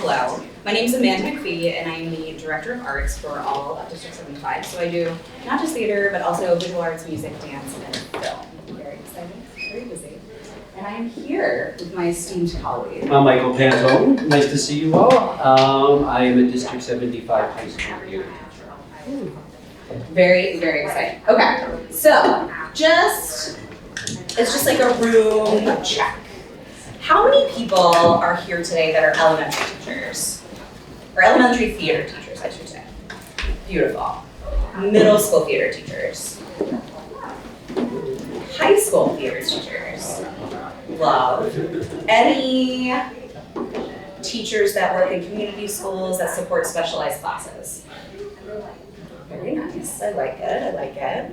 hello. My name is Amanda McFee, and I am the Director of Arts for all of District 75. So I do not just theater, but also visual arts, music, dance, and film. Very excited, very busy. And I am here with my esteemed colleague. I'm Michael Pantone. Nice to see you all. I am a District 75 high school theater teacher. Very, very exciting. Okay, so it's just like a room check. How many people are here today that are elementary teachers? Or elementary theater teachers, I should say. Beautiful. Middle school theater teachers. High school theater teachers. Love. Any teachers that work in community schools that support specialized classes? Very nice. I like it. I like it.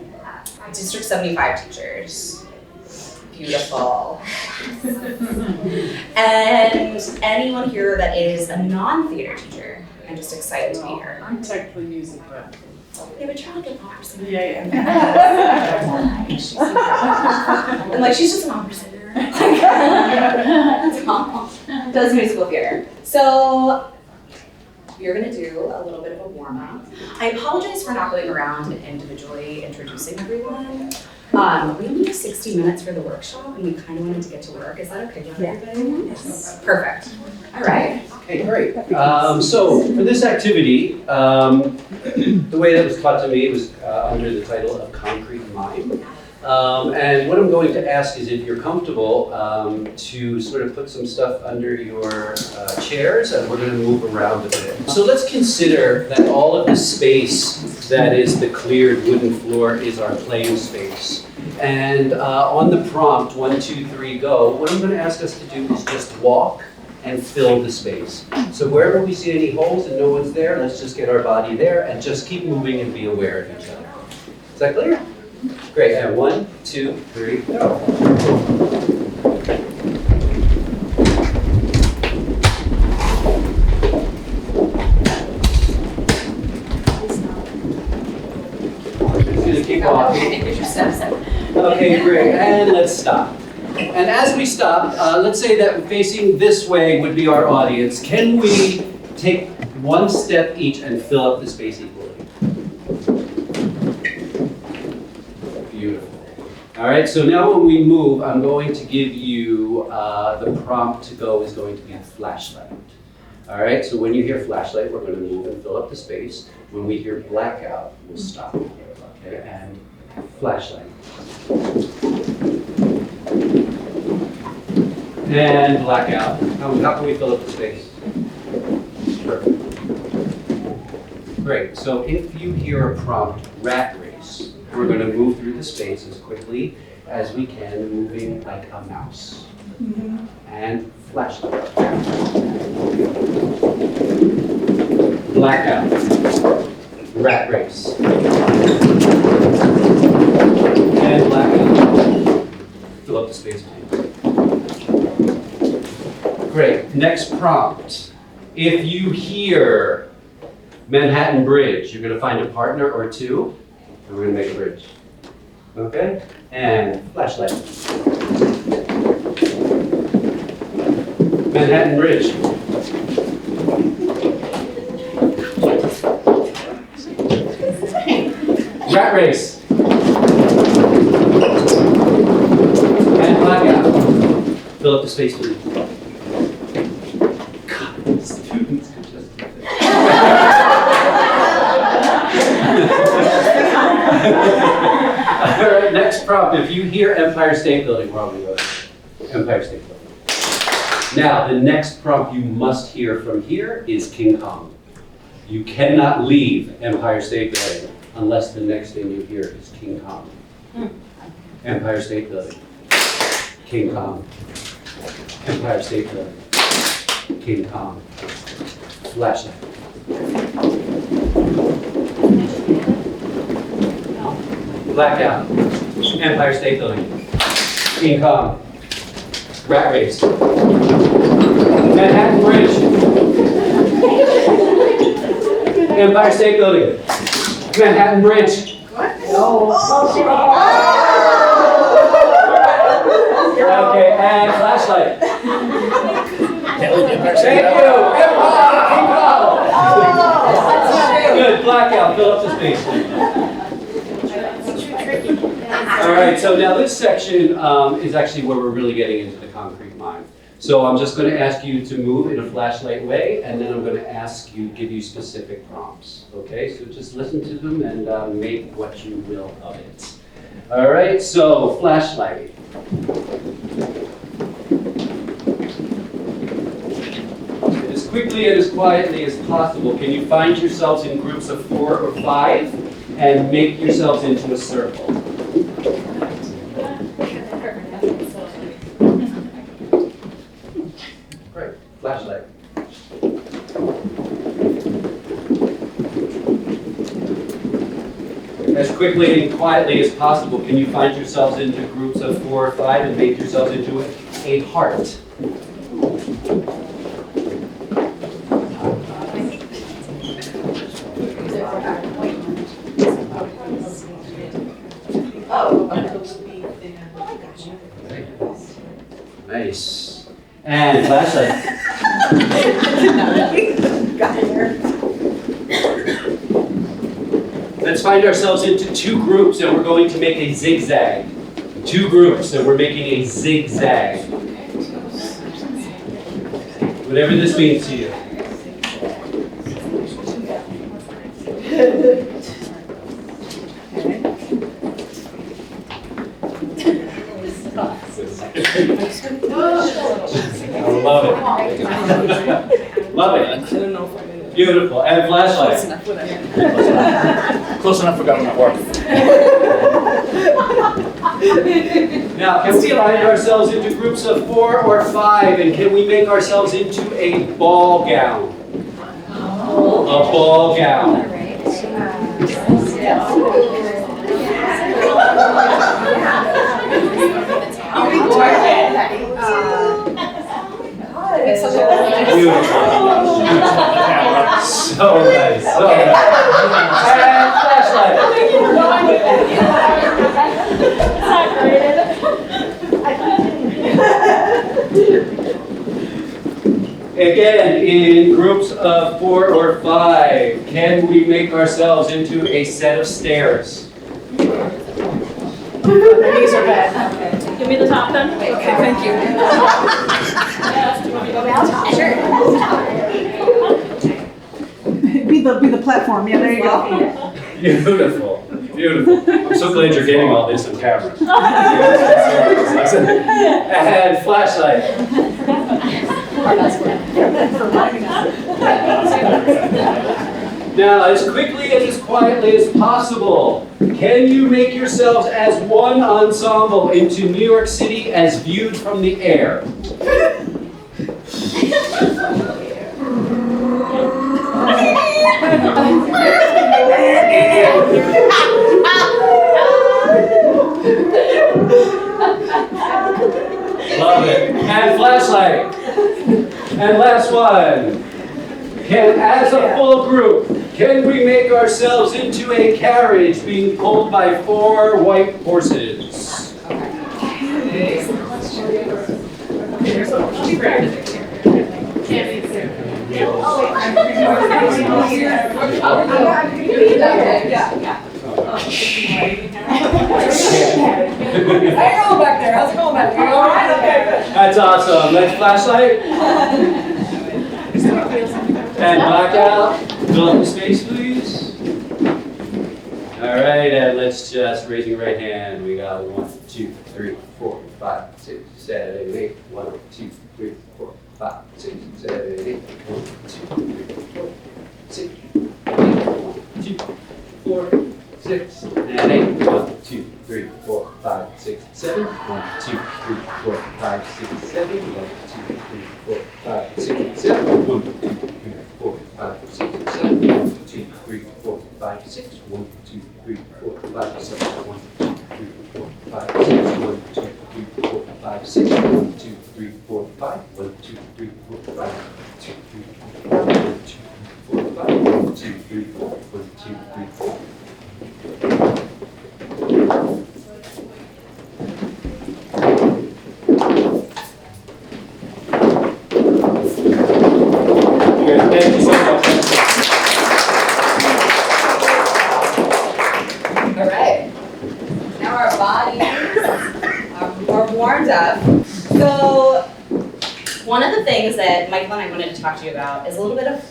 District 75 teachers. Beautiful. And anyone here that is a non-theater teacher? I'm just excited to be here. I'm technically music, but Yeah, but you're like an opera singer. yeah. I'm like, she's just an opera singer. Does musical theater. So you're gonna do a little bit of a warm-up. I apologize for not going around and individually introducing everyone. We only have 60 minutes for the workshop, and we kind of wanted to get to work. Is that okay with everybody? Yes. Perfect. All right. Okay, great. So for this activity, the way that was taught to me was under the title of Concrete Mime. And what I'm going to ask is if you're comfortable to sort of put some stuff under your chairs, and we're going to move around a bit. So let's consider that all of the space that is the cleared wooden floor is our playing space. And on the prompt, 1, 2, 3, go, what I'm going to ask us to do is just walk and fill the space. So wherever we see any holes and no one's there, let's just get our body there and just keep moving and be aware of each other. Is that clear? Great, and 1, 2, 3, go. Just gonna keep walking. Okay, great, and let's stop. And as we stop, let's say that facing this way would be our audience. Can we take one step each and fill up the space equally? Beautiful. All right, so now when we move, I'm going to give you the prompt to go is going to be flashlight. All right, so when you hear flashlight, we're going to move and fill up the space. When we hear blackout, we'll stop. Okay, and flashlight. And blackout. How can we fill up the space? Perfect. Great, so if you hear a prompt, rat race, we're going to move through the space as quickly as we can, moving like a mouse. And flashlight. Blackout. Rat race. And blackout. Fill up the space, please. Great. Next prompt. If you hear Manhattan Bridge, you're going to find a partner or two, and we're going to make a bridge. Okay? And flashlight. Manhattan Bridge. Rat race. And blackout. Fill up the space, please. God, students could just do this. All right, next prompt. If you hear Empire State Building, we're all going to go Empire State Building. Now, the next prompt you must hear from here is King Kong. You cannot leave Empire State Building unless the next thing you hear is King Kong. Empire State Building. King Kong. Empire State Building. King Kong. Flashlight. Blackout. Empire State Building. King Kong. Rat race. Manhattan Bridge. Empire State Building. Manhattan Bridge. What? No. Okay, and flashlight. Thank you. Good, blackout, fill up the space. All right, so now this section is actually where we're really getting into the concrete mind. So I'm just going to ask you to move in a flashlight way, and then I'm going to give you specific prompts. Okay, so just listen to them and make what you will of it. All right, so flashlight. As quickly and as quietly as possible, can you find yourselves in groups of 4 or 5 and make yourselves into a circle? Great. Flashlight. As quickly and quietly as possible, can you find yourselves into groups of 4 or 5 and make yourselves into a heart? Nice. And flashlight. Let's find ourselves into 2 groups and we're going to make a zigzag. 2 groups and we're making a zigzag. Whatever this means to you. I love it. Love it. Beautiful. And flashlight. Close enough for government work. Now, can we find ourselves into groups of 4 or 5, and can we make ourselves into a ball gown? A ball gown. So nice, so nice. And flashlight. Again, in groups of 4 or 5, can we make ourselves into a set of stairs? These are bad. Give me the top then. Okay, thank you. Be the platform. Yeah, there you go. Beautiful, beautiful. I'm so glad you're getting all this on camera. And flashlight. Now, as quickly and as quietly as possible, can you make yourselves as one ensemble into New York City as viewed from the air? Love it. And flashlight. And last one. Can, as a full group, can we make ourselves into a carriage being pulled by 4 white horses? That's awesome. Let's flashlight. And blackout. Fill up the space, please. All right, and let's just raise your right hand. We got 1, 2, 3, 4, 5, 6, 7, 8. 1, 2, 3, 4, 5, 6, 7, 8. 1, 2, 3, 4, 6, 1, 2, 4, 6, and 8. 1, 2, 3, 4, 5, 6, 7. 1, 2, 3, 4, 5, 6, 7. 1, 2, 3, 4, 5, 6, 7. 1, 2, 3, 4, 5, 6, 7. 1, 2, 3, 4, 5, 6. 1, 2, 3, 4, 5, 6. 1, 2, 3, 4, 5, 6. 1, 2, 3, 4, 5, 6. 1, 2, 3, 4, 5. 1, 2, 3, 4, 5. 2, 3, 4, 5. 1, 2, 3, 4, 5. 1, 2, 3, 4. 1, 2, 3, 4. things that Michael and I wanted to talk to you about is a little bit of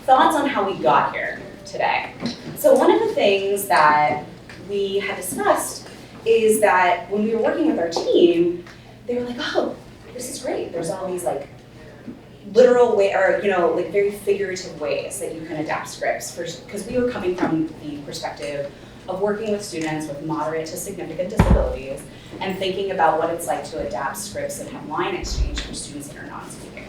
thoughts on how we got here today. So one of the things that we had discussed is that when we were working with our team, they were like, oh, this is great. There's all these like literal way, or like very figurative ways that you can adapt scripts, because we were coming from the perspective of working with students with moderate to significant disabilities and thinking about what it's like to adapt scripts and have line exchange for students that are non-speaking.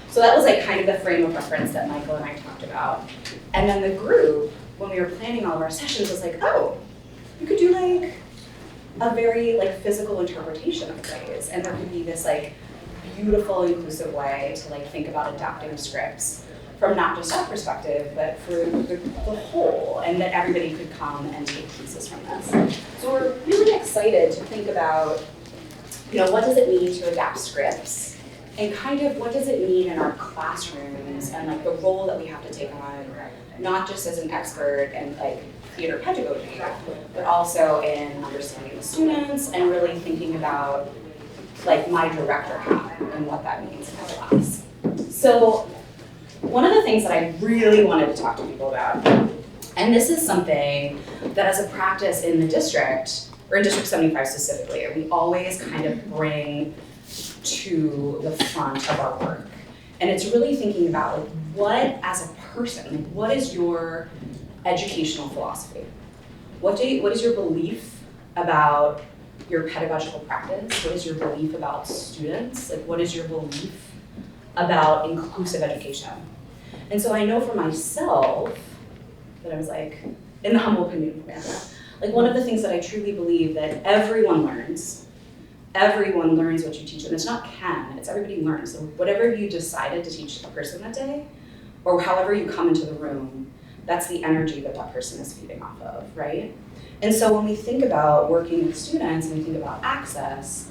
So that was like kind of the frame of reference that Michael and I talked about. And then the group, when we were planning all of our sessions, was like, oh, you could do like a very like physical interpretation of plays, and there could be this like beautiful, inclusive way to like think about adapting scripts from not just our perspective, but for the whole, and that everybody could come and take pieces from this. So we're really excited to think about, what does it mean to adapt scripts, and kind of what does it mean in our classrooms, and like the role that we have to take on, not just as an expert in like theater pedagogy, but also in understanding the students and really thinking about like my director hat and what that means in my class. So one of the things that I really wanted to talk to people about, and this is something that as a practice in the district, or in District 75 specifically, we always kind of bring to the front of our work. And it's really thinking about like what as a person, like what is your educational philosophy? What is your belief about your pedagogical practice? What is your belief about students? Like what is your belief about inclusive education? And so I know for myself that I was like, in the humble opinion of Amanda, like one of the things that I truly believe that everyone learns what you teach them. It's not can, it's everybody learns. So whatever you decided to teach a person that day, or however you come into the room, that's the energy that that person is feeding off of, right? And so when we think about working with students and we think about access,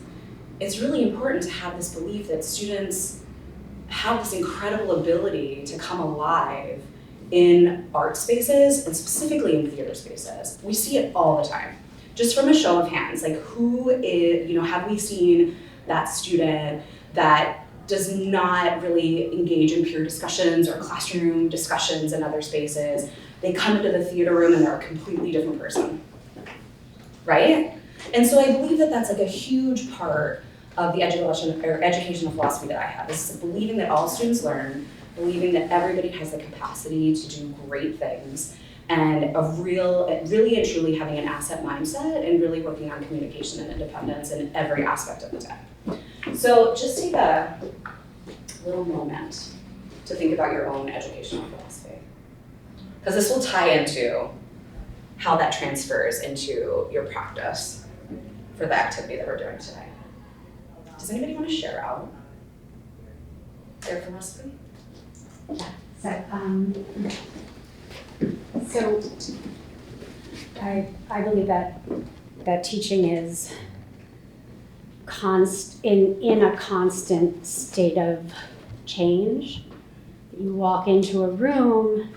it's really important to have this belief that students have this incredible ability to come alive in art spaces and specifically in theater spaces. We see it all the time. Just from a show of hands, like who is, have we seen that student that does not really engage in peer discussions or classroom discussions in other spaces? They come into the theater room and they're a completely different person, right? And so I believe that that's like a huge part of the educational philosophy that I have, is believing that all students learn, believing that everybody has the capacity to do great things, and really and truly having an asset mindset and really working on communication and independence in every aspect of the day. So just take a little moment to think about your own educational philosophy, because this will tie into how that transfers into your practice for the activity that we're doing today. Does anybody want to share out their philosophy? Yeah. So I believe that teaching is in a constant state of change. You walk into a room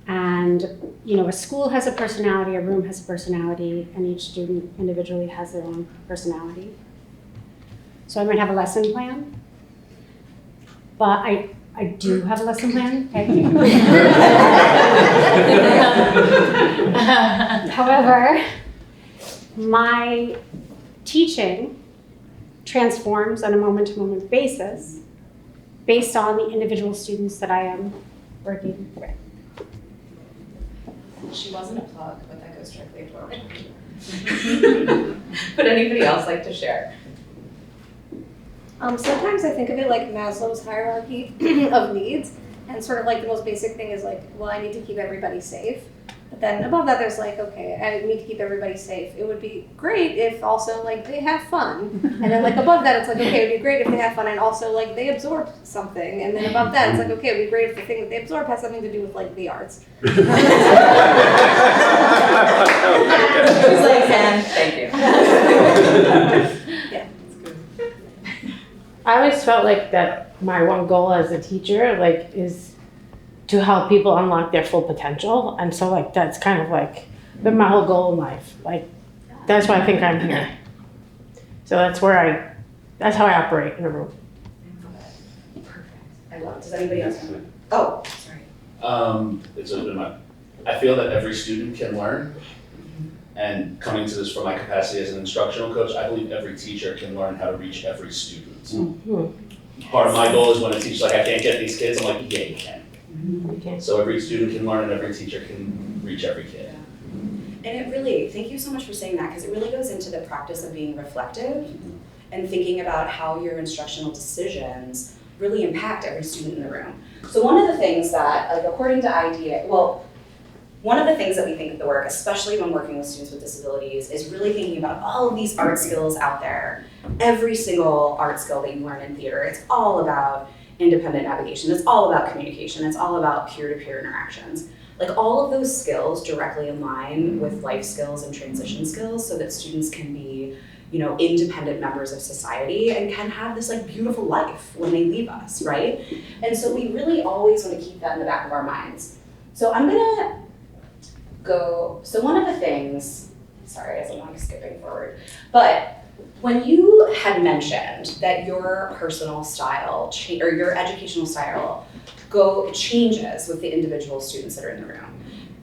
and a school has a personality, a room has a personality, and each student individually has their own personality. So I might have a lesson plan, but I do have a lesson plan. However, my teaching transforms on a moment-to-moment basis based on the individual students that I am working with. She wasn't a plug, but that goes directly into our work. Would anybody else like to share? Sometimes I think of it like Maslow's hierarchy of needs, and sort of like the most basic thing is like, well, I need to keep everybody safe. But then above that, there's like, okay, I need to keep everybody safe. It would be great if also like they have fun. And then like above that, it's like, okay, it would be great if they have fun and also like they absorb something. And then above that, it's like, okay, it would be great if the thing that they absorb has something to do with like the arts. She's like, and thank you. Yeah. I always felt like that my one goal as a teacher is to help people unlock their full potential, and so that's kind of been my whole goal in life. That's why I think I'm here. So that's how I operate in a room. I love it. Does anybody else have one? Oh, sorry. I feel that every student can learn. And coming to this from my capacity as an instructional coach, I believe every teacher can learn how to reach every student. Part of my goal is when a teacher's like, I can't get these kids, I'm like, yeah, you can. Okay. So every student can learn and every teacher can reach every kid. And it really, thank you so much for saying that, because it really goes into the practice of being reflective and thinking about how your instructional decisions really impact every student in the room. So one of the things that, like according to IDEA, one of the things that we think of the work, especially when working with students with disabilities, is really thinking about all of these art skills out there. Every single art skill that you learn in theater, it's all about independent navigation, it's all about communication, it's all about peer-to-peer interactions. Like all of those skills directly align with life skills and transition skills so that students can be, independent members of society and can have this like beautiful life when they leave us, right? And so we really always want to keep that in the back of our minds. So I'm gonna so one of the things, sorry, as I'm like skipping forward, but when you had mentioned that your personal style or your educational style changes with the individual students that are in the room.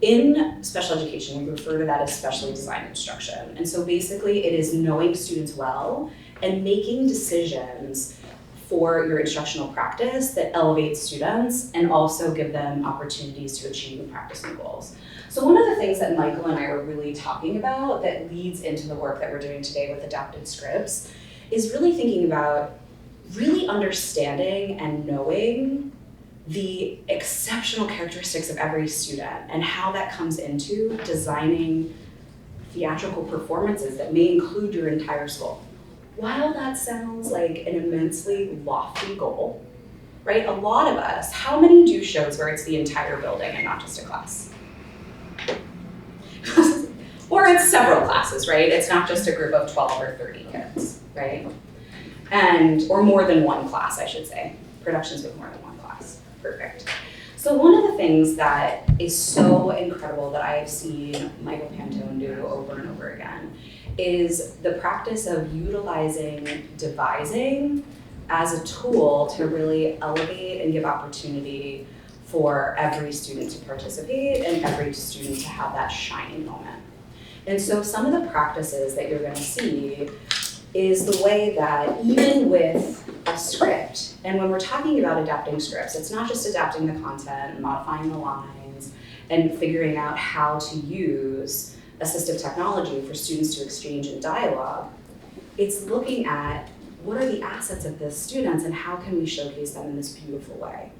In special education, we refer to that as specially designed instruction. And so basically it is knowing students well and making decisions for your instructional practice that elevate students and also give them opportunities to achieve and practice new goals. So one of the things that Michael and I were really talking about that leads into the work that we're doing today with adapted scripts is really thinking about really understanding and knowing the exceptional characteristics of every student and how that comes into designing theatrical performances that may include your entire school. While that sounds like an immensely lofty goal, right? A lot of us, how many do shows where it's the entire building and not just a class? Or it's several classes, right? It's not just a group of 12 or 30 kids, right? Or more than one class, I should say. Productions with more than one class. Perfect. So one of the things that is so incredible that I have seen Michael Pantone do over and over again is the practice of utilizing devising as a tool to really elevate and give opportunity for every student to participate and every student to have that shining moment. And so some of the practices that you're going to see is the way that even with a script, and when we're talking about adapting scripts, it's not just adapting the content, modifying the lines, and figuring out how to use assistive technology for students to exchange in dialogue. It's looking at what are the assets of the students and how can we showcase them in this beautiful way.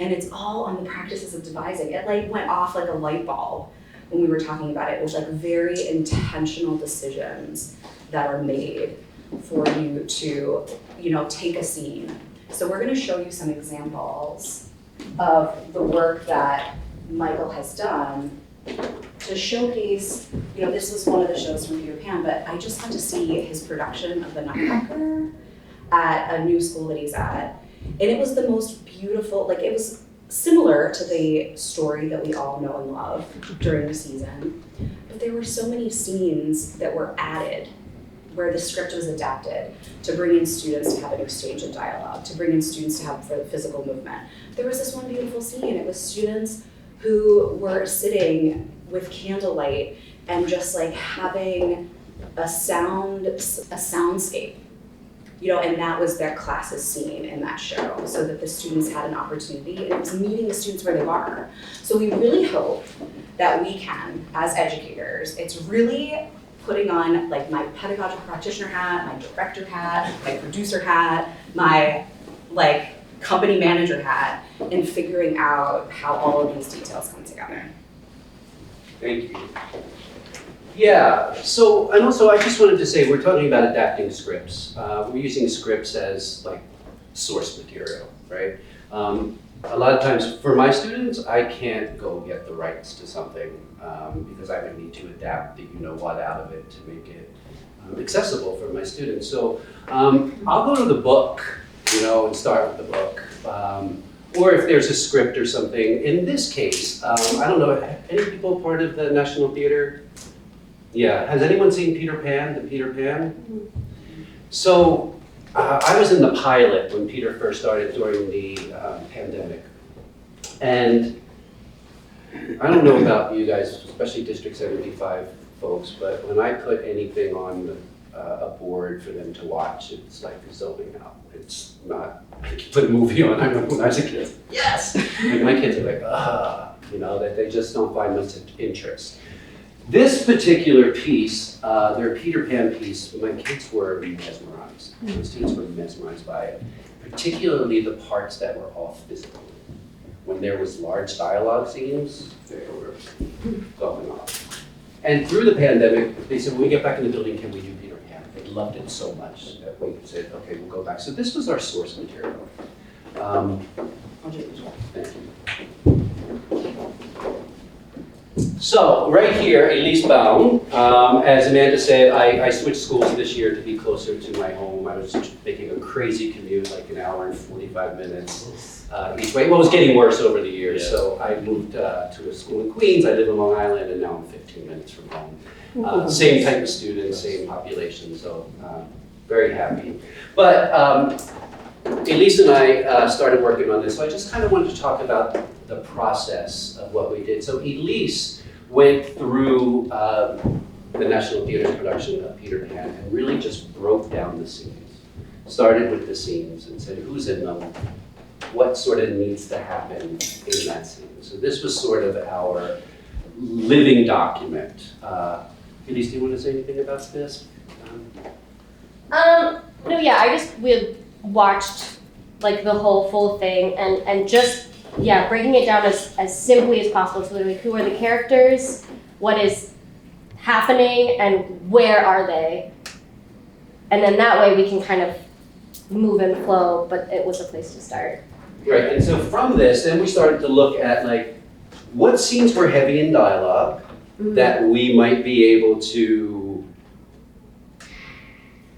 And it's all on the practices of devising. It like went off like a light bulb when we were talking about it. It was like very intentional decisions that are made for you to, take a scene. So we're gonna show you some examples of the work that Michael has done to showcase, this was one of the shows from Peter Pan, but I just got to see his production of The Nutcracker at a new school that he's at. And it was the most beautiful, it was similar to the story that we all know and love during the season. But there were so many scenes that were added where the script was adapted to bring in students to have an exchange and dialogue, to bring in students to have physical movement. There was this one beautiful scene. It was students who were sitting with candlelight and just having a soundscape. And that was their class's scene in that show, so that the students had an opportunity, and it was meeting the students where they are. So we really hope that we can, as educators, it's really putting on my pedagogical practitioner hat, my director hat, my producer hat, my company manager hat, and figuring out how all of these details come together. Thank you. Yeah, so, and also I just wanted to say, we're talking about adapting scripts. We're using scripts as source material, right? A lot of times for my students, I can't go get the rights to something because I would need to adapt the what out of it to make it accessible for my students. So I'll go to the book, and start with the book. Or if there's a script or something. In this case, I don't know, any people part of the National Theater? Yeah, has anyone seen Peter Pan, the Peter Pan? So I was in the pilot when Peter first started during the pandemic. And I don't know about you guys, especially District 75 folks, but when I put anything on a board for them to watch, it's like zoning out. It's not, like you put a movie on, I remember when I was a kid, yes! Like my kids are like, that they just don't find much interest. This particular piece, their Peter Pan piece, my kids were mesmerized. The students were mesmerized by it, particularly the parts that were all physical. When there was large dialogue scenes, they were going off. And through the pandemic, they said, when we get back in the building, can we do Peter Pan? They loved it so much that we said, okay, we'll go back. So this was our source material. Thank you. So right here, Elise Baum, as Amanda said, I switched schools this year to be closer to my home. I was making a crazy commute, like an hour and 45 minutes each way. Well, it was getting worse over the years, Yeah. so I moved to a school in Queens. I live in Long Island, and now I'm 15 minutes from home. Same type of students, same population, so very happy. But Elise and I started working on this, so I just kind of wanted to talk about the process of what we did. So Elise went through the National Theater's production of Peter Pan and really just broke down the scenes. Started with the scenes and said, who's in them? What sort of needs to happen in that scene? So this was sort of our living document. Elise, do you want to say anything about this? No, yeah, we watched like the whole full thing and just, yeah, breaking it down as simply as possible. So literally, who are the characters? What is happening and where are they? And then that way we can kind of move and flow, but it was a place to start. Right, and so from this, then we started to look at like, what scenes were heavy in dialogue that we might be able to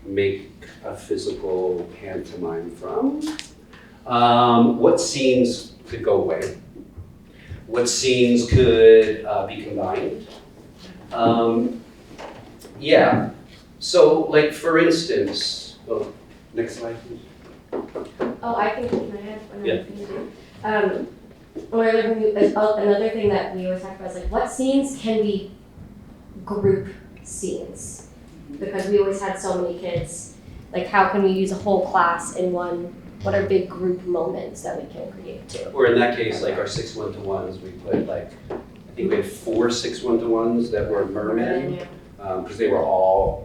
make a physical pantomime from? What scenes could go away? What scenes could be combined? Yeah, so like for instance, well, next slide please. Oh, I can add another Yeah. thing too. Another thing that we always talk about is like, what scenes can be group scenes? Because we always had so many kids, like how can we use a whole class in one? What are big group moments that we can create too? Or in that case, like our 6 1-to-1s, we put like, I think we had 4 6 1-to-1s that were mermen, because they were all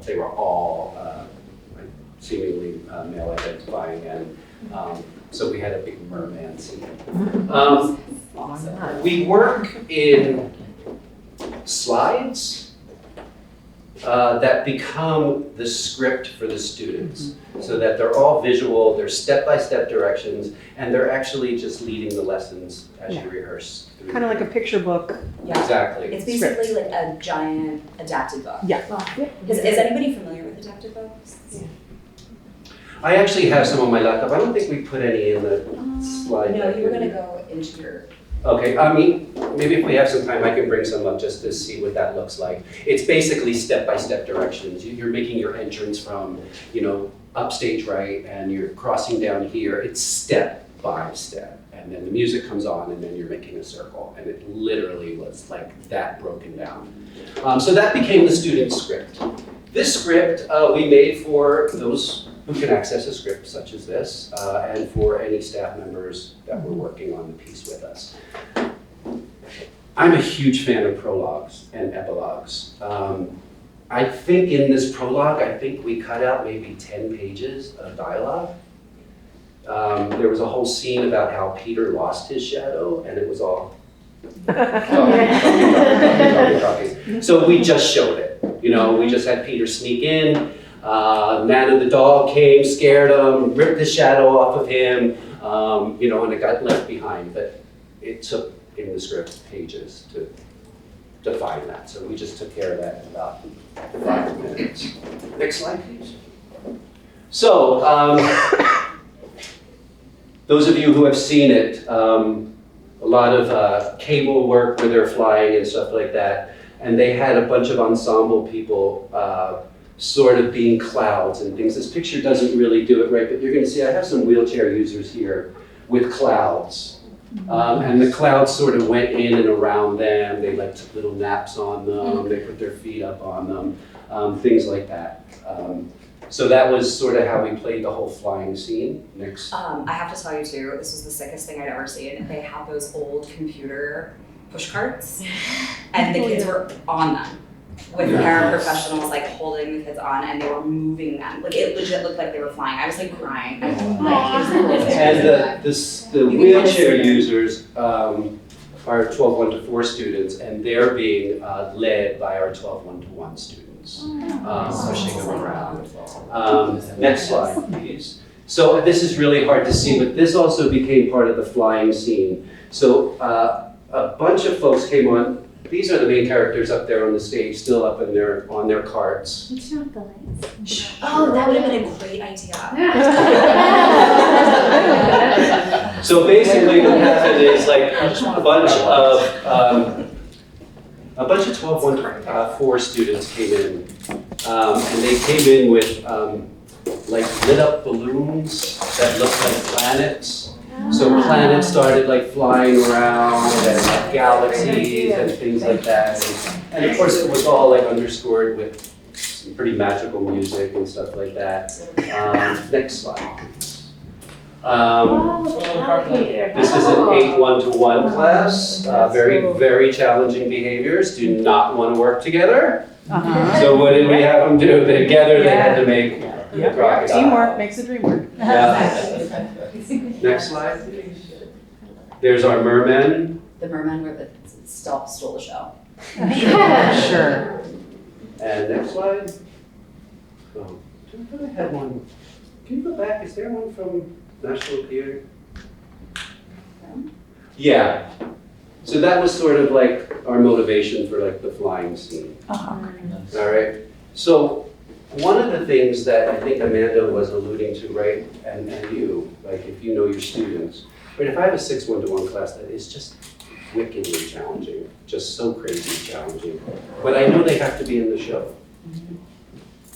like seemingly male identifying, and so we had a big merman scene. We work in slides that become the script for the students, so that they're all visual, they're step-by-step directions, and they're actually just leading the lessons as you rehearse. Kind of like a picture book. Exactly. It's basically like a giant adapted book. Yeah. Is anybody familiar with adapted books? Yeah. I actually have some on my laptop. I don't think we put any in the slide. No, deck, you were did we? gonna go into your. Okay, I mean, maybe if we have some time, I can bring some up just to see what that looks like. It's basically step-by-step directions. You're making your entrance from, upstage right, and you're crossing down here. It's step by step. And then the music comes on, and then you're making a circle. And it literally was like that broken down. So that became the student script. This script we made for those who can access a script such as this, and for any staff members that were working on the piece with us. I'm a huge fan of prologues and epilogues. I think in this prologue, we cut out maybe 10 pages of dialogue. There was a whole scene about how Peter lost his shadow, and it was all talking. So we just showed it. We just had Peter sneak in. Nana the dog came, scared him, ripped the shadow off of him, and it got left behind. But it took in the script pages to define that. So we just took care of that in about 5 minutes. Next slide, please. So, those of you who have seen it, a lot of cable work where they're flying and stuff like that. And they had a bunch of ensemble people sort of being clouds and things. This picture doesn't really do it right, but you're gonna see I have some wheelchair users here with clouds. And the clouds sort of went in and around them. They like took little naps on them. They put their feet up on them, things like that. So that was sort of how we played the whole flying scene. Next. I have to tell you too, this was the sickest thing I'd ever seen. They had those old computer push carts, and the kids were on them with paraprofessionals like holding the kids on, and they were moving them. Like it legit looked like they were flying. I was like crying. I was like, And the wheelchair users are 12 1-to-4 students, and they're being led by our 12 1-to-1 students, pushing them around. Next slide, please. So this is really hard to see, but this also became part of the flying scene. So a bunch of folks came on. These are the main characters up there on the stage, still up on their carts. oh, that would have been a great idea. So basically what happened is like a bunch of 12 1-to-4 students came in. And they came in with like lit up balloons that looked like planets. So planets started like flying around and like galaxies and things like that. And of course it was all like underscored with some pretty magical music and stuff like that. Next slide. This is an 8 1-to-1 class. Very, very challenging behaviors. Do not want to work together. So what did we have them do? Together they had to make a crocodile. Teamwork makes the dream work. Yeah. Next slide. There's our mermen. The mermen were the stole the show. Sure. And next slide. Oh, I thought I had one. Can you go back? Is there one from National Theater? Yeah. So that was sort of like our motivation for like the flying scene. All right. So one of the things that I think Amanda was alluding to, right, and you, like if you know your students, right, if I have a 6 1-to-1 class that is just wickedly challenging, just so crazy challenging, but I know they have to be in the show.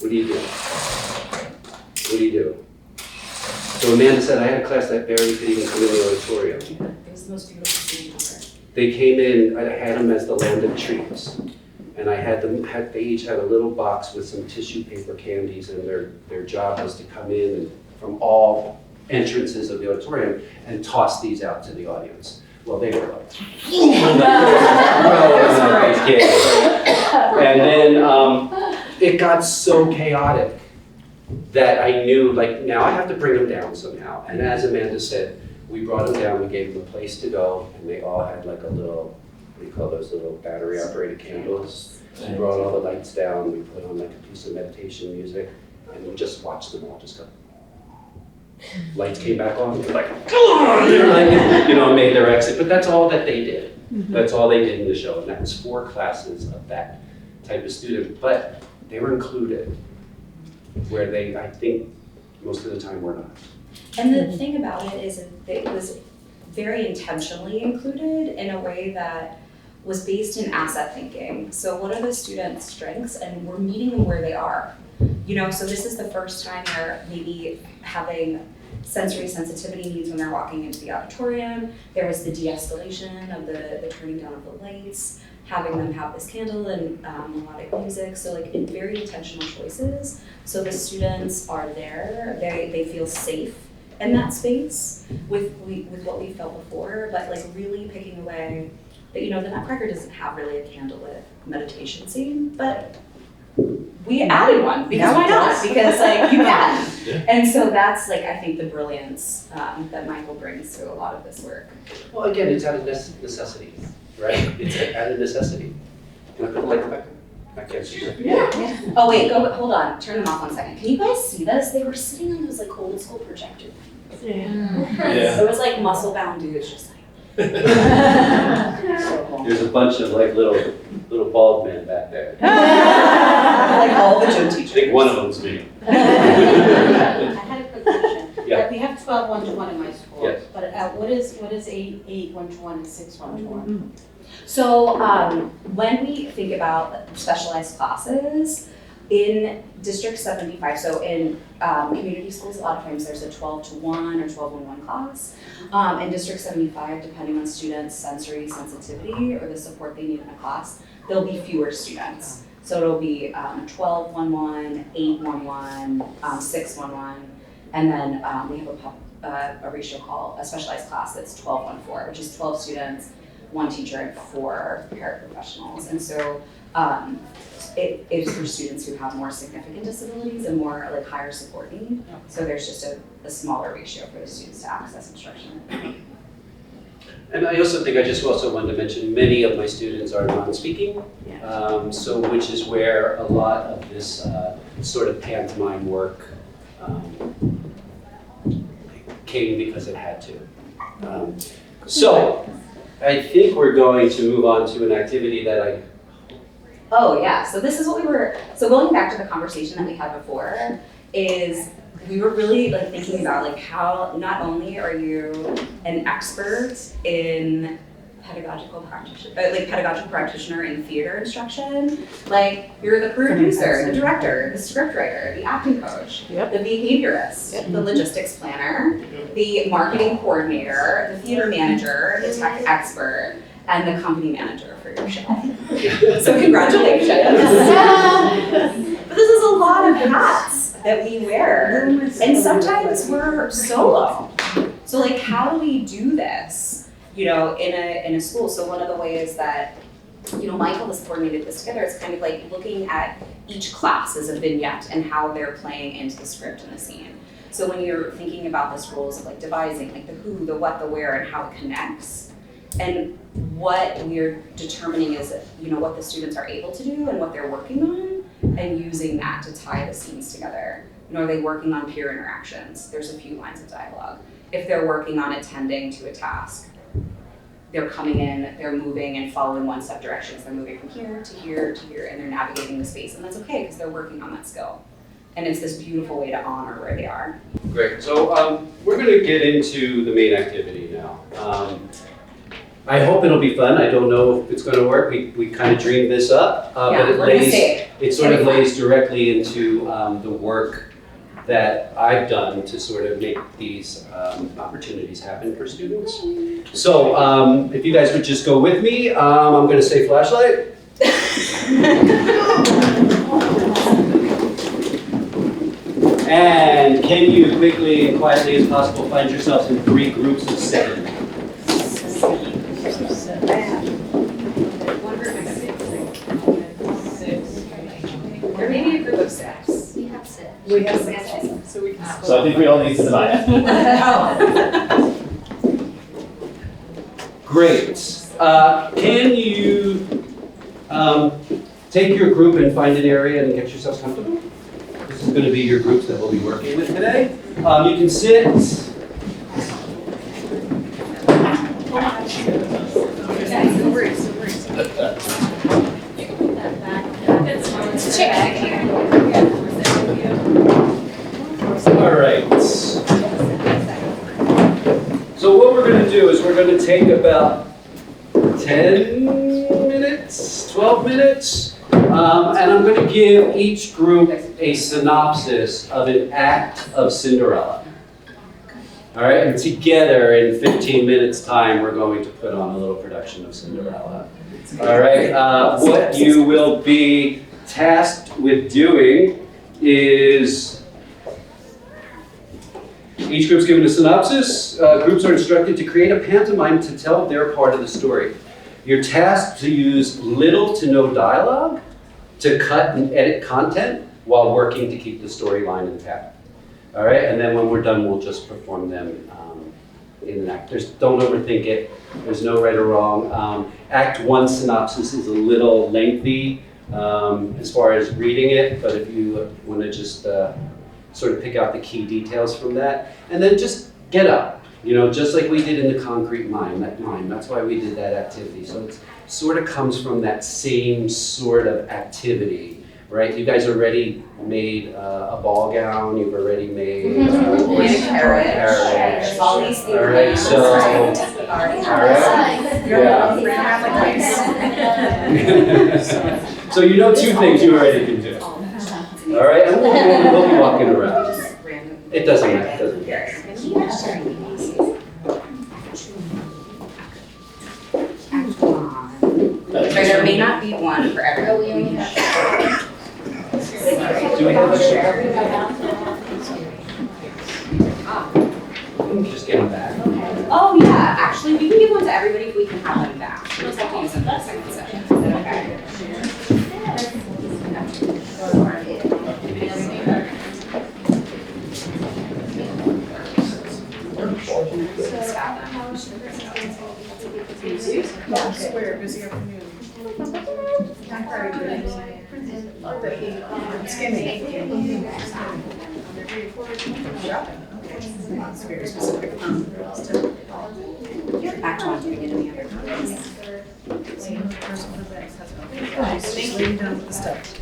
What do you do? What do you do? So Amanda said, I had a class that barely could even come in the auditorium. It was the most beautiful scene ever. They came in, I had them as the land of treats. And I had them, they each had a little box with some tissue paper candies, and their job was to come in and from all entrances of the auditorium and toss these out to the audience. Well, they were like, and then it got so chaotic that I knew, like, now I have to bring them down somehow. And as Amanda said, we brought them down, we gave them a place to go, and they all had like a little, what do you call those little battery operated candles? We brought all the lights down, we put on like a piece of meditation music, and we just watched them all just go. Lights came back on, they're like, you know, made their exit, but that's all that they did. That's all they did in the show, and that was 4 classes of that type of student, but they were included, where they, I think, most of the time were not. And the thing about it is it was very intentionally included in a way that was based in asset thinking. So what are the students' strengths, and we're meeting them where they are. You know, so this is the first time they're maybe having sensory sensitivity needs when they're walking into the auditorium. There was the de-escalation of the turning down of the lights, having them have this candle and melodic music. So like in very intentional choices. So the students are there, they feel safe in that space with what we felt before, but like really picking away that, you know, the Nutcracker doesn't have really a candlelit meditation scene, but we added one because why not? Because like you can. And so that's like, I think the brilliance that Michael brings to a lot of this work. Well, again, it's out of necessity, right? It's out of necessity. Can I put the light back? I can't see it. Yeah. Oh wait, hold on, turn them off 1 second. Can you guys see this? They were sitting on those like old school projector things. Yeah. It was like muscle bound dudes just like. So cool. There's a bunch of like little bald men back there. Like all the gym I teachers. think one of them's me. I had a quick question. Yeah. We have 12 1-to-1 in my school. Yes. But what is 8 1-to-1 and 6 1-to-1? So when we think about specialized classes, In District 75, so in community schools, a lot of times there's a 12-to-1 or 12-in-1 class. In District 75, depending on students' sensory sensitivity or the support they need in a class, there'll be fewer students. So it'll be 12-1-1, 8-1-1, 6-1-1, and then we have a ratio called a specialized class that's 12-1-4, which is 12 students, 1 teacher, and 4 paraprofessionals. And so it is for students who have more significant disabilities and more like higher support need. So there's just a smaller ratio for the students to access instruction. And I also think I just also wanted to mention many of my students are non-speaking, so which is where a lot of this sort of pantomime work came because it had to. So I think we're going to move on to an activity that Oh yeah, so this is what so going back to the conversation that we had before, is we were really like thinking about like how not only are you an expert in pedagogical practitioner in theater instruction, like you're the producer, the director, the scriptwriter, the acting coach, the behaviorist, the logistics planner, the marketing coordinator, the theater manager, the tech expert, and the company manager for your show. So congratulations. But this is a lot of hats that we wear, and sometimes we're solo. So like, how do we do this, in a school? So one of the ways that, Michael has coordinated this together is kind of like looking at each class as a vignette and how they're playing into the script and the scene. So when you're thinking about this rules of like devising, like the who, the what, the where, and how it connects, and what we're determining is, what the students are able to do and what they're working on, and using that to tie the scenes together. Are they working on peer interactions? There's a few lines of dialogue. If they're working on attending to a task, they're coming in, they're moving and following one-step directions. They're moving from here to here to here, and they're navigating the space, and that's okay because they're working on that skill. And it's this beautiful way to honor where they are. Great. So we're going to get into the main activity now. I hope it'll be fun. I don't know if it's going to work. We kind of dreamed this up, but it sort of lays directly into the work that I've done to sort of make these opportunities happen for students. So if you guys would just go with me, I'm going to say flashlight. And can you quickly and quietly as possible find yourselves in 3 groups of 7? Or maybe a group of 6. We have 6. We have 6 also, so we can. So I think we all need to divide it. Great. Can you take your group and find an area and get yourselves comfortable? This is going to be your groups that we'll be working with today. You can sit. All right. So what we're going to do is we're going to take about 10 minutes, 12 minutes, and I'm going to give each group a synopsis of an act of Cinderella. All right, and together in 15 minutes time, we're going to put on a little production of Cinderella. All right, what you will be tasked with doing is, each group's given a synopsis. Groups are instructed to create a pantomime to tell their part of the story. You're tasked to use little to no dialogue to cut and edit content while working to keep the storyline intact. All right, and then when we're done, we'll just perform them in an act. Don't overthink it. There's no right or wrong. Act 1 synopsis is a little lengthy as far as reading it, but if you want to just sort of pick out the key details from that, and then just get up, just like we did in the concrete mime, that's why we did that activity. So it sort of comes from that same sort of activity, right? You guys already made a ball gown, you've already made a carriage. All these things. All right, so, all right. So you know 2 things you already can do. We'll be walking around. It doesn't matter, it doesn't matter. There may not be one for everyone. Do we have a share? Just get them back. Oh, yeah, actually, we can give one to everybody if we can have them back. We'll just have to use them for the second session. Is that okay? Square, busy afternoon. Skinny. Shopping. It's very specific. Back to one, do we get any other comments? Just laying down with the stuff.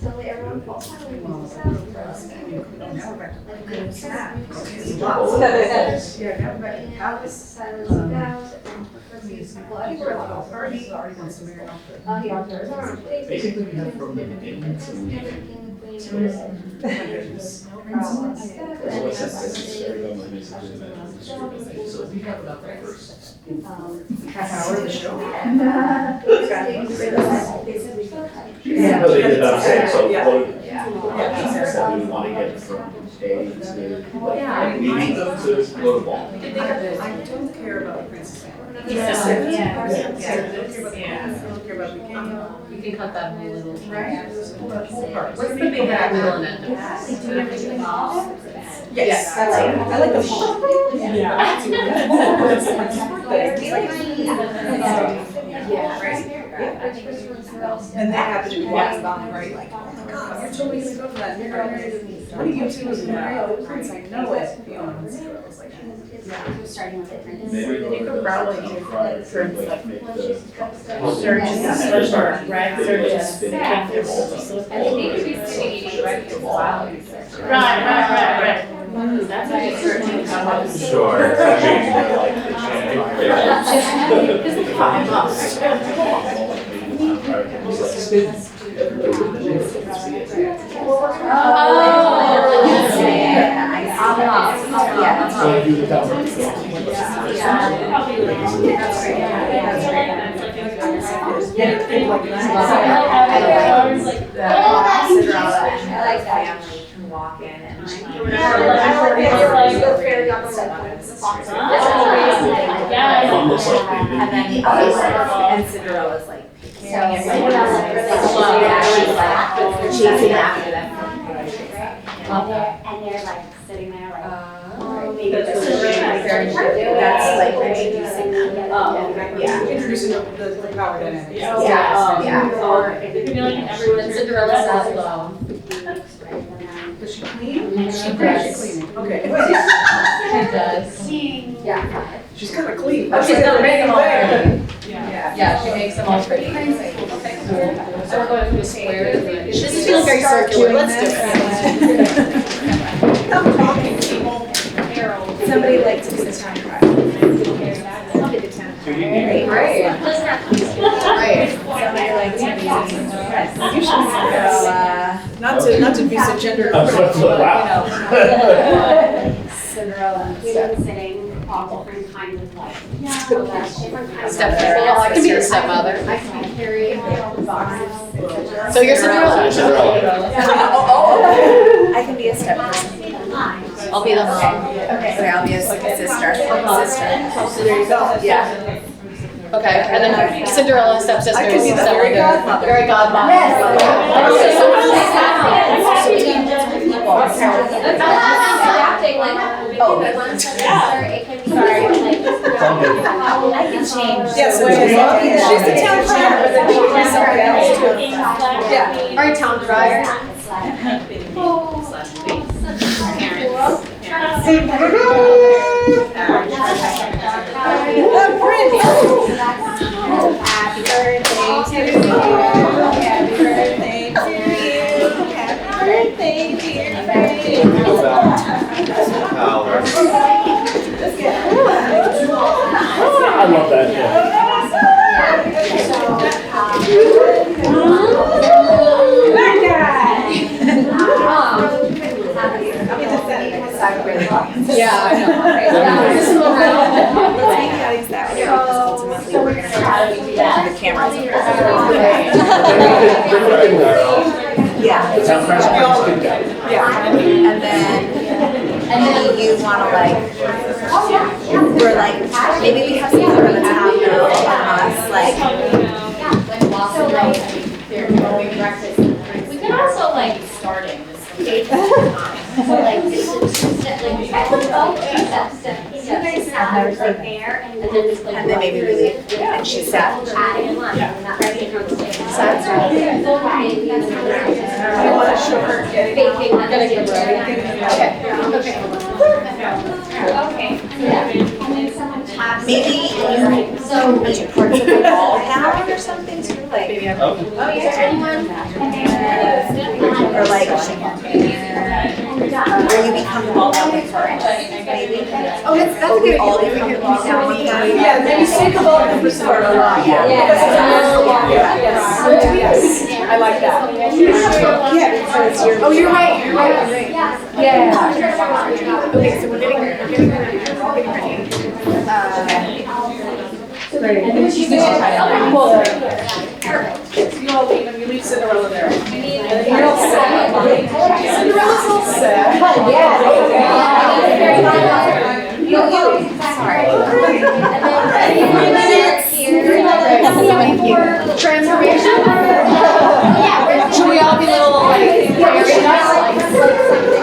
Suddenly everyone falls Yeah, now we're back to Alice. silence of doubt. Well, I think we're like all Already wants to marry off the. Basically, we have from the beginning. So we have about the first. Half hour of the show. Yeah. No, they did not say, so Yeah. what, Yeah. so we want to get from day to, like, Yeah. meeting to go to ball. I don't care about the princess. Yeah. I don't care about the king. We can cut that whole little. Right? That whole part. What's the big gap middle and end? Yes. I like the whole. And they happen to be walking by, right? Like, oh my God, you're totally gonna go to that. You're gonna marry one of you two is gonna marry the prince. I know it. You know, and I was like, Starting with the prince. Maybe You could probably do Friday, prince, like, make the. Right. That's a good search. Sure. I mean, like the Walk in and like. And then the other one, and Cinderella's like carrying it, chasing after them. And they're like sitting there like. That's like introducing them. Yeah. introducing the power dynamics. And Cinderella says, Does she clean? She She's does. cleaning. Okay. She does. Yeah. She's kind of clean. Oh, she's gonna make them all pretty. Yeah, she makes them all pretty. Okay, cool. So we're going from the square to the. This feels very circular, let's do it. I'm talking people. Somebody likes to do this time trial. I'll be the 10. Great. Right. Somebody likes to do you should Not to be so gender. I'm so wow. Cinderella. Sitting all different kinds of like. Stepmother. Well, I can be the stepmother. I can carry boxes. So you're Cinderella. I can be a step person. I'll be the mom. Okay, I'll be a sister. So there you go. Yeah. Okay, and then Cinderella, stepsister, I could be the fairy godmother. Fairy godmother. Yes. Adapting like. Oh, it can be sorry. I can change. Yes, she's the town crier, but then she can be somebody else too. Yeah. Our town crier. Happy birthday to you. Happy birthday to you. Happy birthday, dear Ray. the cameras. Yeah. The town principals could go. Yeah, and then you wanna like, we're like, maybe we have some sort of a town know about us, like, We could also like starting this. and then maybe we leave, and she's sad. You wanna show her maybe you parts of the wall down or something too, like. Or like, where you become the wall outlet first, maybe. Oh, that's a good All idea. become the wall outlet. Yeah, maybe think about it for sort of like. Yeah. Yes. I like that. Yeah, because you're. Oh, you're right, you're right, you're right. Yeah. Okay, so we're getting ready. Great. And then she's Cool. Perfect. You all leave and you leave Cinderella there. You're all set. Cinderella's all set. Yeah. Transformation. Should we all be little like fairy dust?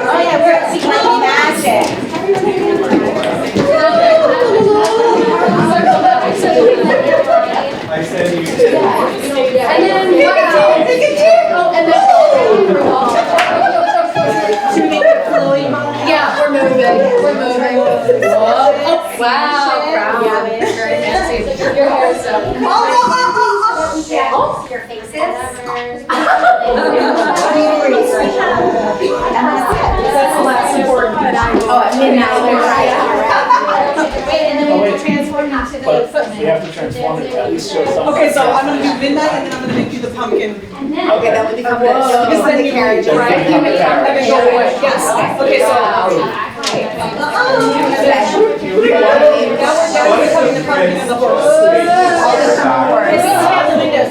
Oh yeah, we're like magic. I said you. And then yeah, we're moving. Oh, wow. Very fancy. Your hair is so. Your faces. That's the last important. Oh, at midnight. Wait, and then we have to transform into the. We have to transform it, at least show something. Okay, so I'm gonna do midnight and then I'm gonna make you the pumpkin. Okay, that would become good. Because then you carriage, Then right? become the carriage. And then go away. Yes. Okay, so. Now we're becoming the pumpkin and the horse.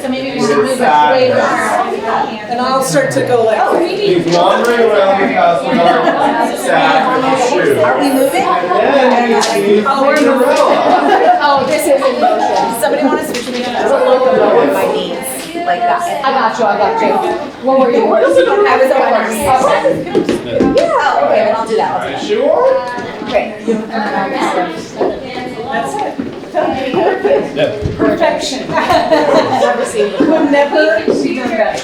So maybe we should move it way And I'll start to go like. He's wandering around the house with our sack and his shoe. Are we moving? And then you see Cinderella. Oh, this is in motion. Somebody want to switch me to on my knees, like that. I got you. What were you? I was a horse. Oh, okay, then I'll do that. Are you sure? Great. That's it. Yep. Perfection. Never seen it. We've never done that.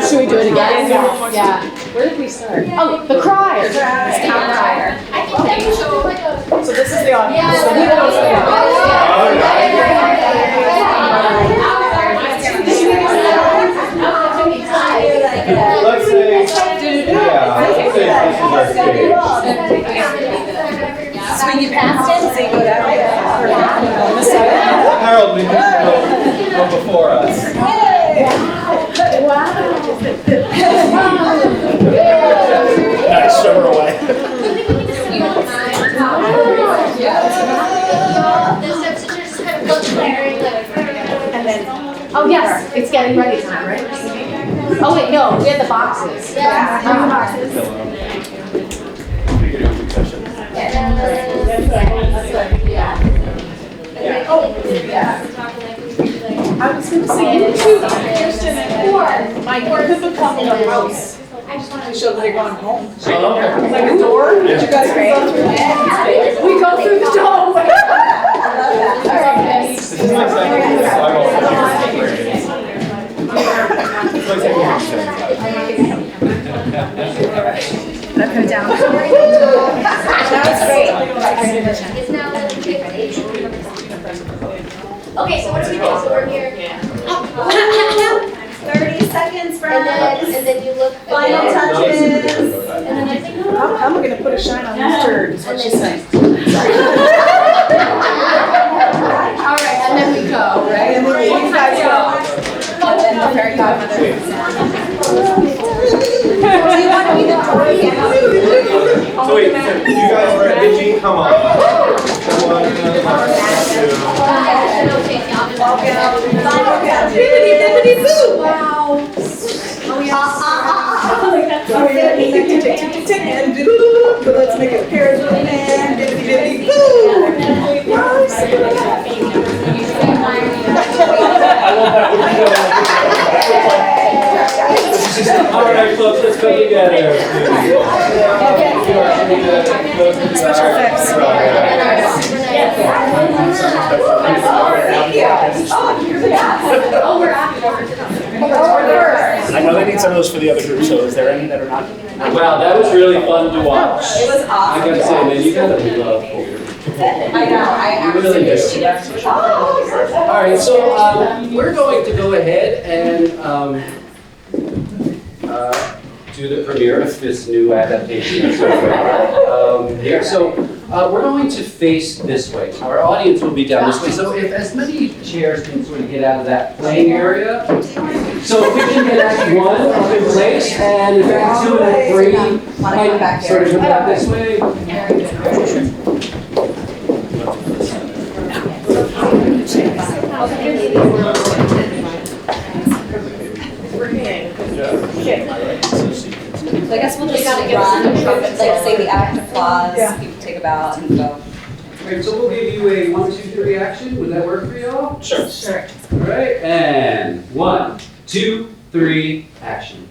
Should we do it again? Yeah. Where did we start? Oh, the crier. I think that we should do like a. So this is the audience. Yeah. So who knows that? Let's say, yeah, let's say this is our stage. Swing you past it, so you go down. Harold, we can go before us. Nice, show her away. And then, Oh, yes, it's getting ready time, right? Oh, wait, no, we have the boxes. yeah, The boxes. I was gonna say, you two, Kirsten and Mike, could become a house. I just want To show that they're going home. Oh, okay. Like a door, did you guys go through it? We go through the doorway. This is like saying, I It's like taking put it down. That was great. It's now okay, so what do we do? So we're here. 30 seconds, And friends. then you look. Final touches. And then I think. How am I gonna put a shine on this turd, is what she's saying. All right, and then we go, right? And then you guys go. And then the fairy godmother. Do you want to be the So wait, so you guys were at Itchy, come on. Bibbidi bibbidi boo! Wow. Oh yeah. Tick, tick, and doodle. But let's make it a pair of and bibbidi bibbidi boo! All right, folks, let's come together. Special effects. I know they need some of those for the other group, so is there any that are not? Wow, that was really fun to watch. It was awesome. I gotta say, man, you gotta love poker. I know, I You really absolutely. do. All right, so we're going to go ahead and do the premiere of this new adaptation of software here. So we're going to face this way. Our audience will be down this way. So if as many chairs can sort of get out of that playing area. So if we can get Act 1 up in place, and if Act 2 and Act 3 might sort of come back this way. So I guess we'll just run, like say the act applause, people take a bow and go. Great, so we'll give you a 1, 2, 3 action. Would that work for y'all? Sure. Sure. All right, and 1, 2, 3, action.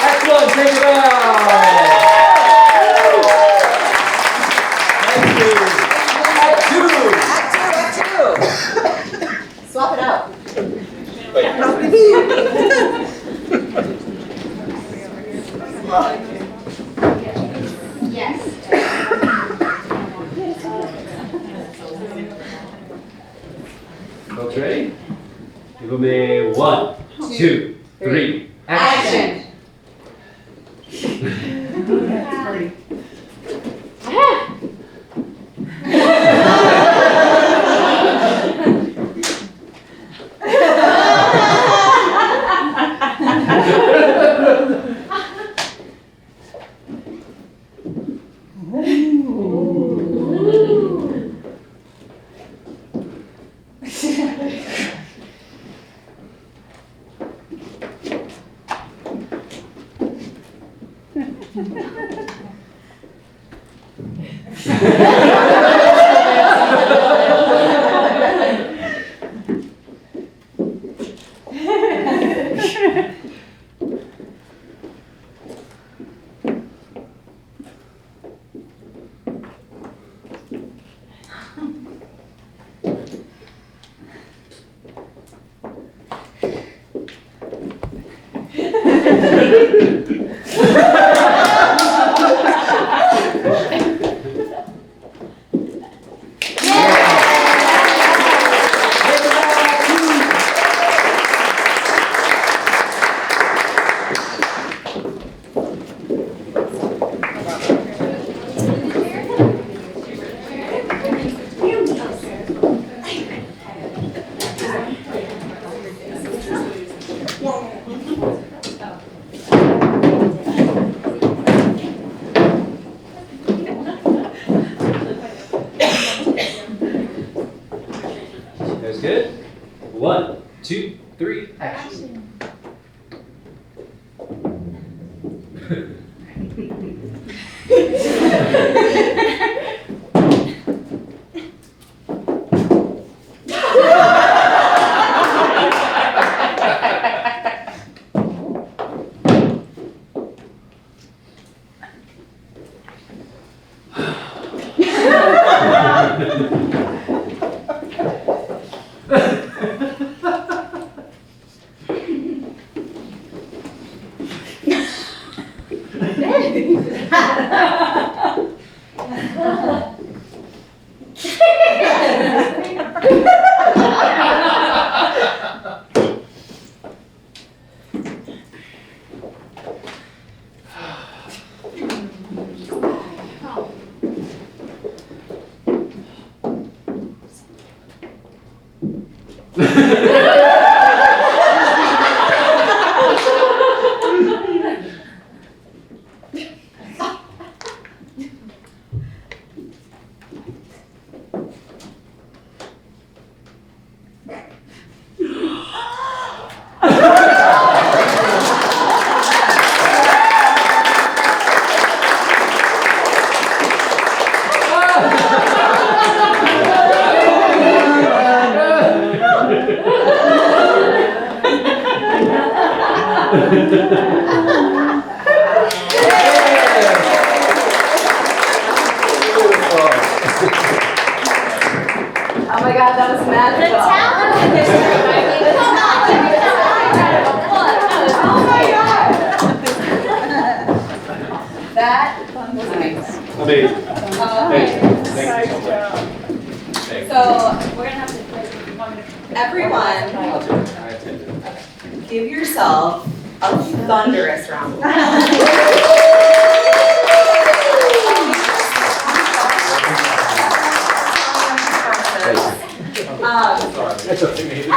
Excellent, take it out. Thank you. Act 2. Swap it out. Yes. Folks ready? Give them a 1, 2, 3, action. good. 1, 2, 3, action. Oh my God, that was magical. Oh my God. That was amazing. Amazing. Okay. Thank you so much. So We're gonna have to play 1 minute. everyone, give yourself a thunderous round of applause. That's okay. So,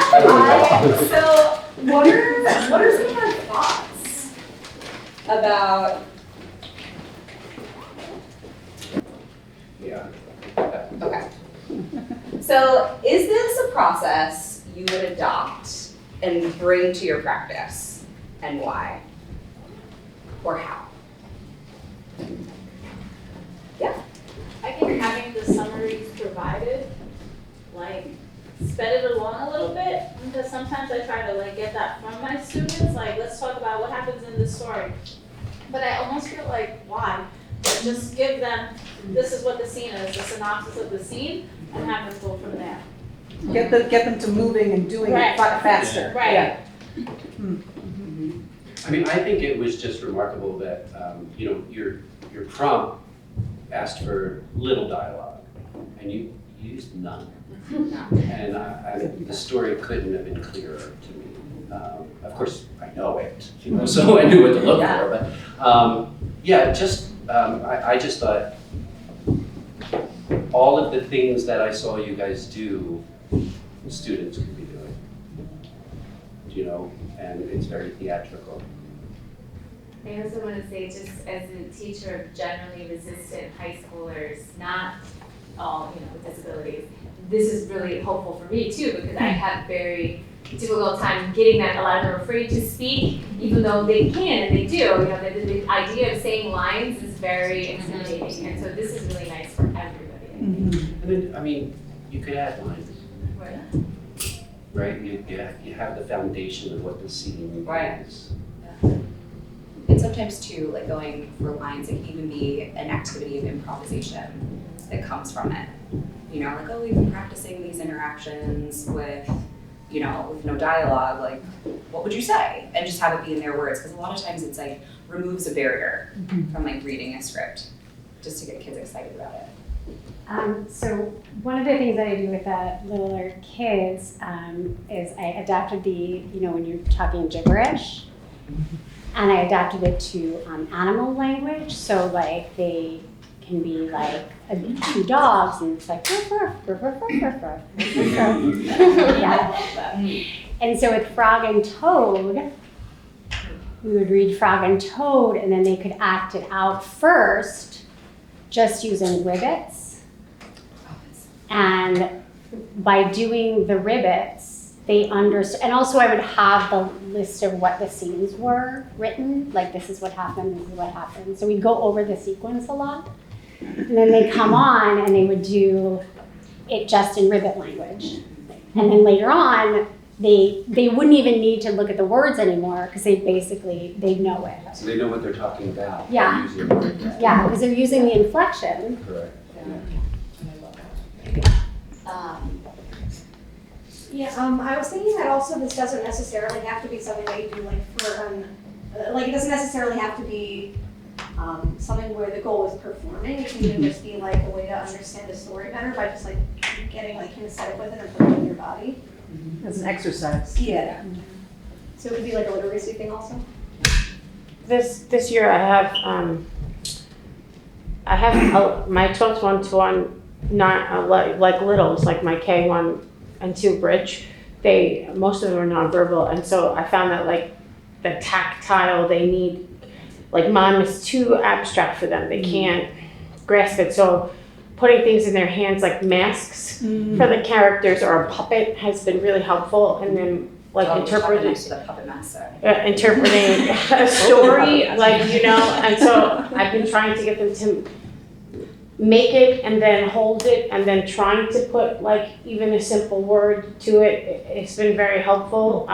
what are some of your thoughts about? Yeah. Okay. So, is this a process you would adopt and bring to your practice, and why? Or how? Yeah. I think having the summaries provided, like, sped it along a little bit, because sometimes I try to like get that from my students, like, let's talk about what happens in this story. But I almost feel like, why? Just give them, this is what the scene is, the synopsis of the scene, and have them go from there. Get them to moving and doing it Right. faster. Right. Yeah. I mean, I think it was just remarkable that, your prompt asked for little dialogue, and you used none. And the story couldn't have been clearer to me. Of course, I know it, so I knew what to look for, but, I just thought all of the things that I saw you guys do, students could be doing, and it's very theatrical. I also want to say, just as a teacher of generally resistant high schoolers, not all, with disabilities, this is really hopeful for me too, because I have very difficult time getting that. A lot of them are afraid to speak, even though they can and they do. The idea of saying lines is very intimidating, and so this is really nice for everybody. And then, I mean, you could add lines, Right. right? You have the foundation of what the scene Right. is. And sometimes too, like going for lines, it can even be an activity of improvisation that comes from it. Like, oh, we've been practicing these interactions with, with no dialogue, like, what would you say? And just have it be in their words, because a lot of times it's like removes a barrier from like reading a script, just to get kids excited about it. So one of the things that I do with the littler kids is I adapted the, when you're talking gibberish, and I adapted it to animal language. So like they can be like 2 dogs, and it's like ruff, ruff, ruff, ruff, ruff, ruff, ruff. Yeah. And so with Frog and Toad, we would read Frog and Toad, and then they could act it out first, just using wiggets. And by doing the ribbits, they understood, and also I would have the list of what the scenes were written, like this is what happened, this is what happened. So we'd go over the sequence a lot. And then they'd come on and they would do it just in ribbit language. And then later on, they wouldn't even need to look at the words anymore because they know it. So they know what they're talking about. Yeah. They're using it. Yeah, because they're using the inflection. Correct. I was thinking that also this doesn't necessarily have to be something that you do like for, like it doesn't necessarily have to be something where the goal is performing. It can even just be like a way to understand the story better by just like getting like kinesthetic with it and putting it in your body. As an exercise. Yeah. So it could be like a literacy thing also? This year I have my 12th one-to-one, not like littles, like my K1 and 2 bridge. Most of them are nonverbal, and so I found that like the tactile they need, like mime is too abstract for them. They can't grasp it. So putting things in their hands like masks for the characters or a puppet has been really helpful, and then like interpreting a story, like, you know, and so I've been trying to get them to make it and then hold it and then trying to put like even a simple word to it. It's been very helpful.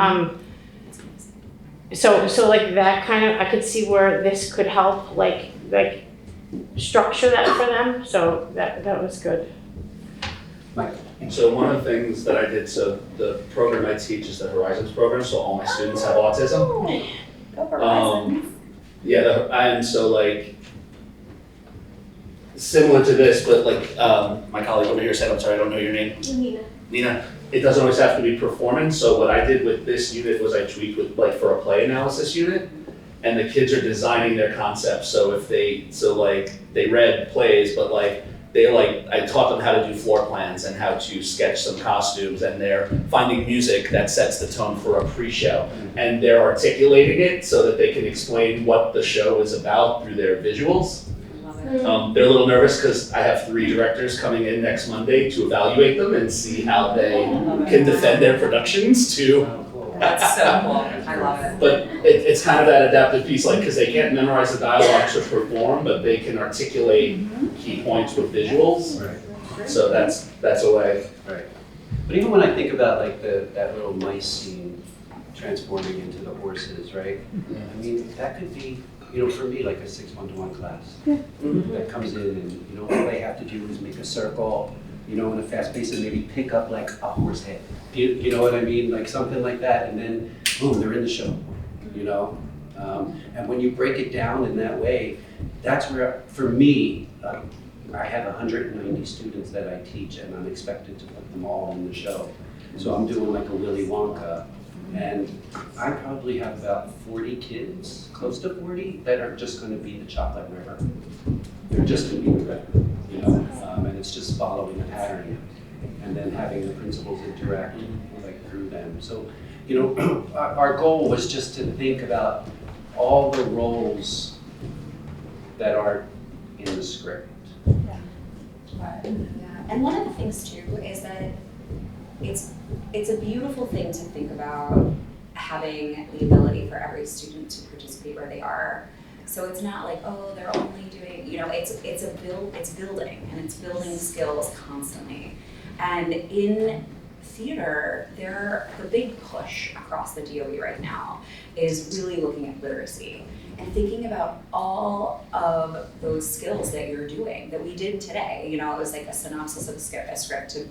So like that kind of, I could see where this could help like structure that for them. So that was good. Mike. So one of the things that I did, so the program I teach is the Horizons program, so all my students have autism. Go for Horizons. And so like, similar to this, but like my colleague over here said, I'm sorry, I don't know your name. Nina. It doesn't always have to be performance. So what I did with this unit was I tweaked with like for a play analysis unit, and the kids are designing their concepts. So they read plays, but I taught them how to do floor plans and how to sketch some costumes, and they're finding music that sets the tone for a pre-show. And they're articulating it so that they can explain what the show is about through their visuals. They're a little nervous because I have 3 directors coming in next Monday to evaluate them and see how they can defend their productions to. That's so cool. I love it. But it's kind of that adaptive piece, like, because they can't memorize the dialogue to perform, but they can articulate key points with visuals. Right. So that's a way. Right. But even when I think about like that little mice scene transforming into the horses, right? I mean, that could be, you know, for me, like a 6 1-to-1 class that comes in, and you know, all they have to do is make a circle, you know, in a fast pace, and maybe pick up like a horse head. You know what I mean? Like something like that, and then boom, they're in the show, you know? And when you break it down in that way, that's where, for me, I have 190 students that I teach, and I'm expected to put them all in the show. So I'm doing like a Willy Wonka, and I probably have about 40 kids, close to 40, that are just gonna be the chocolate river. They're just gonna be the river, you know? And it's just following a pattern, and then having the principals interact like through them. So, you know, our goal was just to think about all the roles that are in the script. Yeah. And one of the things too is that it's a beautiful thing to think about having the ability for every student to participate where they are. So it's not like, oh, they're only doing, you know, it's building, and it's building skills constantly. And in theater, the big push across the DOE right now is really looking at literacy and thinking about all of those skills that you're doing, that we did today. You know, it was like a synopsis of a script to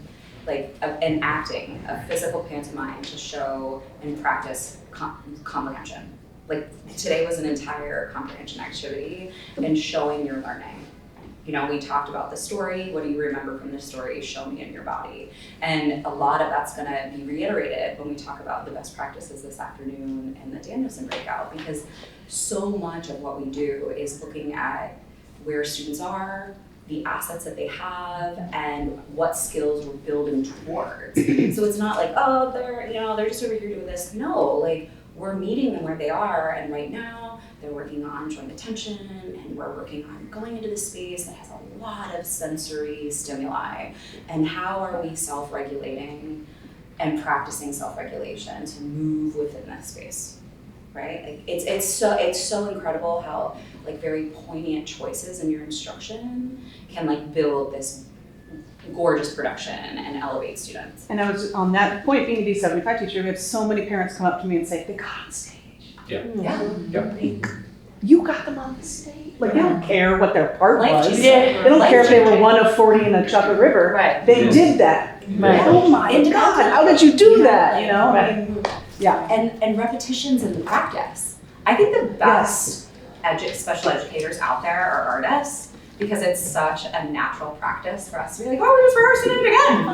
an acting, a physical pantomime to show and practice comprehension. Like today was an entire comprehension activity and showing your learning. You know, we talked about the story. What do you remember from the story? Show me in your body. And a lot of that's gonna be reiterated when we talk about the best practices this afternoon and the Danielson breakout, because so much of what we do is looking at where students are, the assets that they have, and what skills we're building towards. So it's not like, oh, they're just over here doing this. No, like we're meeting them where they are, and right now they're working on joint attention, and we're working on going into the space that has a lot of sensory stimuli. And how are we self-regulating and practicing self-regulation to move within that space, right? Like it's so incredible how like very poignant choices in your instruction can like build this gorgeous production and elevate students. And I was on that point, being a D75 teacher, we have so many parents come up to me and say, they got on stage. Yeah. Yeah. You got them on the stage. Like, they don't care what their part Life was. changing. They don't care if they were 1 of 40 in a chocolate river. Right. They did that. Right. Oh my God, how did you do that, you know? Right. I mean, yeah. And repetitions in the practice. I think the best special educators out there are artists because it's such a natural practice for us to be like, oh, we're just rehearsing it again.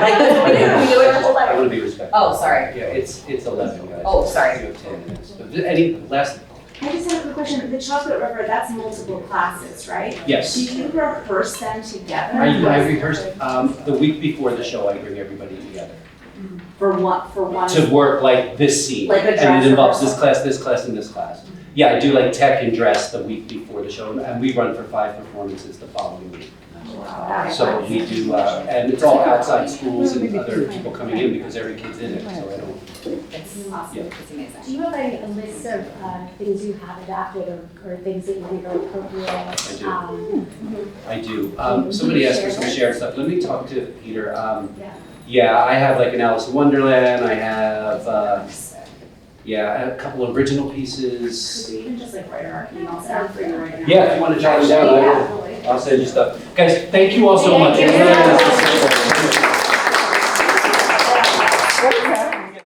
Like, that's what we do. We do it our whole I life. want to be respectful. Oh, sorry. Yeah, it's 11, guys. Oh, sorry. You have 10 minutes. But any last, I just have a quick question. The chocolate river, that's multiple classes, right? yes. Do you rehearse them together? I rehearsed, the week before the show, I bring everybody together For one? to work like this scene. Like a dress And it involves rehearsal. this class, and this class. Yeah, I do like tech and dress the week before the show, and we run for 5 performances the following week. So we do, and it's all outside schools and other people coming in because every kid's in it, so I don't. It's awesome. Yeah. It's amazing. Do you have a list of things you have adapted or things that you think are appropriate? I do. Somebody asked for some shared stuff. Let me talk to Peter. Yeah, I have like an Alice in Wonderland. I have, a couple of original pieces. Could we even just like write our emails down for you right now? Yeah, if you want to jot them down, I'll send you stuff. Guys, thank you all so much. Thank you.